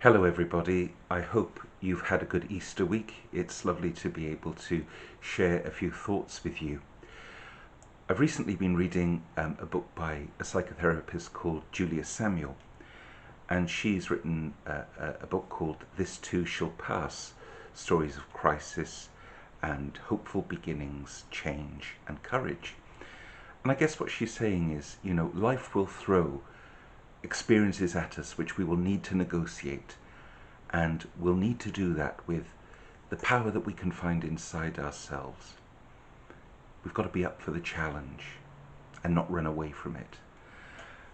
Hello everybody, I hope you've had a good Easter week. It's lovely to be able to share a few thoughts with you. I've recently been reading a book by a psychotherapist called Julia Samuel, and she's written a book called This Too Shall Pass, Stories of Crisis and Hopeful Beginnings, Change and Courage. And I guess what she's saying is, life will throw experiences at us which we will need to negotiate, and we'll need to do that with the power that we can find inside ourselves. We've got to be up for the challenge and not run away from it.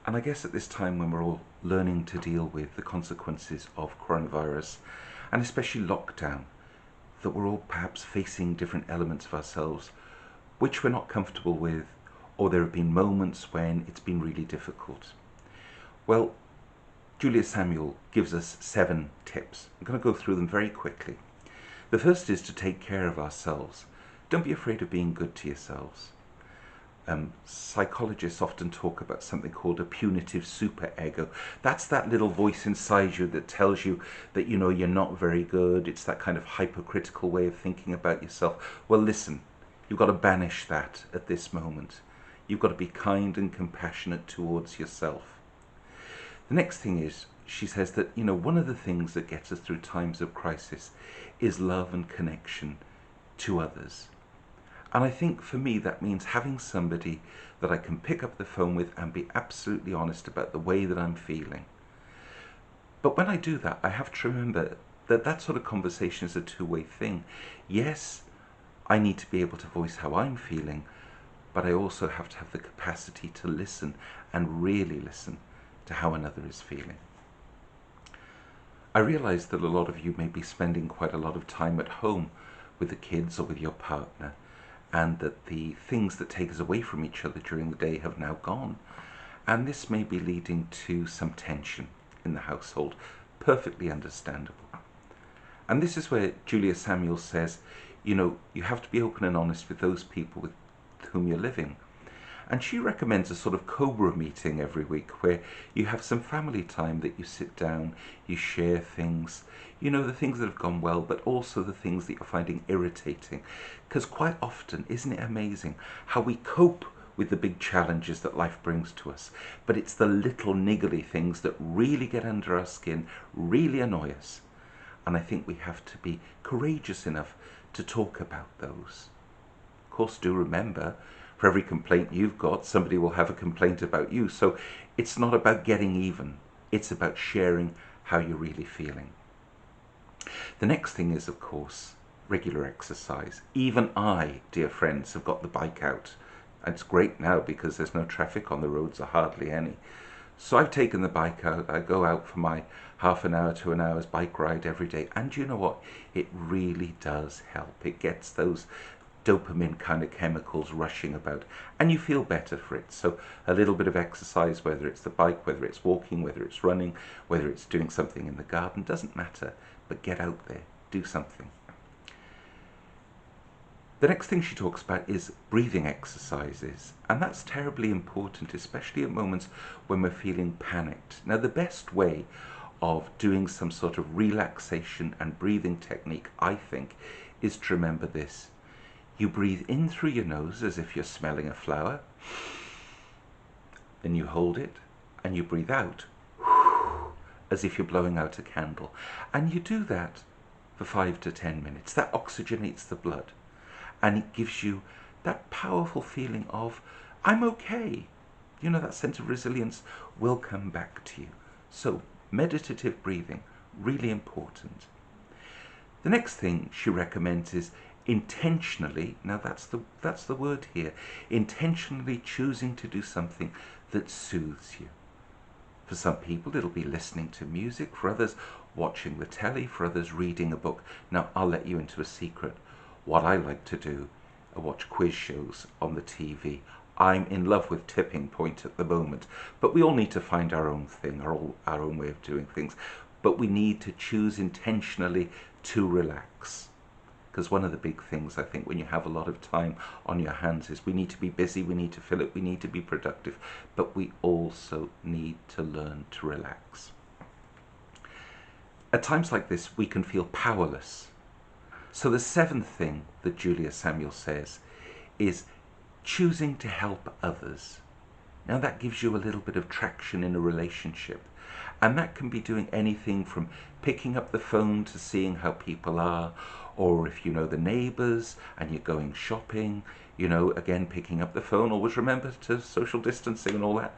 And I guess at this time when we're all learning to deal with the consequences of coronavirus and especially lockdown, that we're all perhaps facing different elements of ourselves which we're not comfortable with, or there have been moments when it's been really difficult. Well, Julia Samuel gives us 7 tips. I'm going to go through them very quickly. The first is to take care of ourselves. Don't be afraid of being good to yourselves. Psychologists often talk about something called a punitive superego. That's that little voice inside you that tells you that you're not very good. It's that kind of hypercritical way of thinking about yourself. Well, listen, you've got to banish that at this moment. You've got to be kind and compassionate towards yourself. The next thing is, she says that, one of the things that gets us through times of crisis is love and connection to others. And I think for me that means having somebody that I can pick up the phone with and be absolutely honest about the way that I'm feeling. But when I do that, I have to remember that that sort of conversation is a two-way thing. Yes, I need to be able to voice how I'm feeling, but I also have to have the capacity to listen and really listen to how another is feeling. I realise that a lot of you may be spending quite a lot of time at home with the kids or with your partner, and that the things that take us away from each other during the day have now gone. And this may be leading to some tension in the household. Perfectly understandable. And this is where Julia Samuel says, you have to be open and honest with those people with whom you're living. And she recommends a sort of Cobra meeting every week where you have some family time, that you sit down, you share things, the things that have gone well, but also the things that you're finding irritating. Because quite often, isn't it amazing how we cope with the big challenges that life brings to us, but it's the little niggly things that really get under our skin, really annoy us. And I think we have to be courageous enough to talk about those. Of course, do remember, for every complaint you've got, somebody will have a complaint about you. So it's not about getting even. It's about sharing how you're really feeling. The next thing is, of course, regular exercise. Even I, dear friends, have got the bike out. It's great now because there's no traffic on the roads, or hardly any. So I've taken the bike out. I go out for my half an hour to an hour's bike ride every day. And you know what? It really does help. It gets those dopamine kind of chemicals rushing about, and you feel better for it. So a little bit of exercise, whether it's the bike, whether it's walking, whether it's running, whether it's doing something in the garden, doesn't matter, but get out there, do something. The next thing she talks about is breathing exercises, and that's terribly important, especially at moments when we're feeling panicked. Now, the best way of doing some sort of relaxation and breathing technique, I think, is to remember this. You breathe in through your nose as if you're smelling a flower, then you hold it, and you breathe out as if you're blowing out a candle. And you do that for 5 to 10 minutes. That oxygenates the blood, and it gives you that powerful feeling of, I'm okay. That sense of resilience will come back to you. So meditative breathing, really important. The next thing she recommends is intentionally, now that's the word here, intentionally choosing to do something that soothes you. For some people it'll be listening to music, for others watching the telly, for others reading a book. Now I'll let you into a secret. What I like to do are watch quiz shows on the TV. I'm in love with Tipping Point at the moment, but we all need to find our own thing, our own way of doing things. But we need to choose intentionally to relax. Because one of the big things, I think, when you have a lot of time on your hands is we need to be busy, we need to fill it, we need to be productive, but we also need to learn to relax. At times like this, we can feel powerless. So the seventh thing that Julia Samuel says is choosing to help others. Now that gives you a little bit of traction in a relationship. And that can be doing anything from picking up the phone to seeing how people are, or if you know the neighbours and you're going shopping, again, picking up the phone. Always remember to social distancing and all that.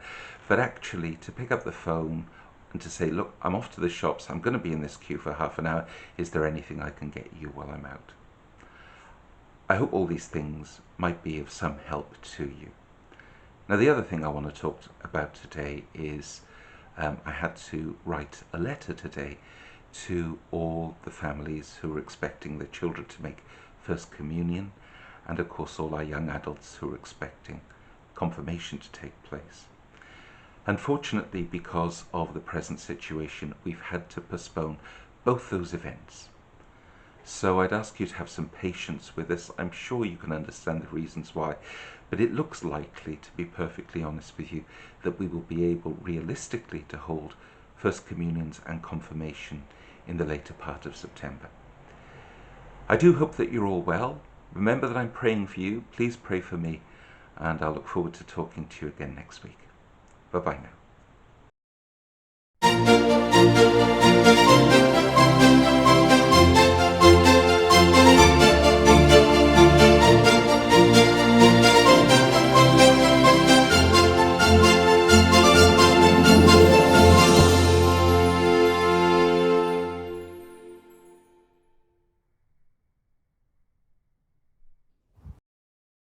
But actually to pick up the phone and to say, look, I'm off to the shops. I'm going to be in this queue for half an hour. Is there anything I can get you while I'm out? I hope all these things might be of some help to you. Now, the other thing I want to talk about today is I had to write a letter today to all the families who are expecting their children to make First Communion, and of course all our young adults who are expecting confirmation to take place. Unfortunately, because of the present situation, we've had to postpone both those events. So I'd ask you to have some patience with us. I'm sure you can understand the reasons why, but it looks likely, to be perfectly honest with you, that we will be able realistically to hold First Communions and Confirmation in the later part of September. I do hope that you're all well. Remember that I'm praying for you. Please pray for me, and I'll look forward to talking to you again next week. Bye-bye now.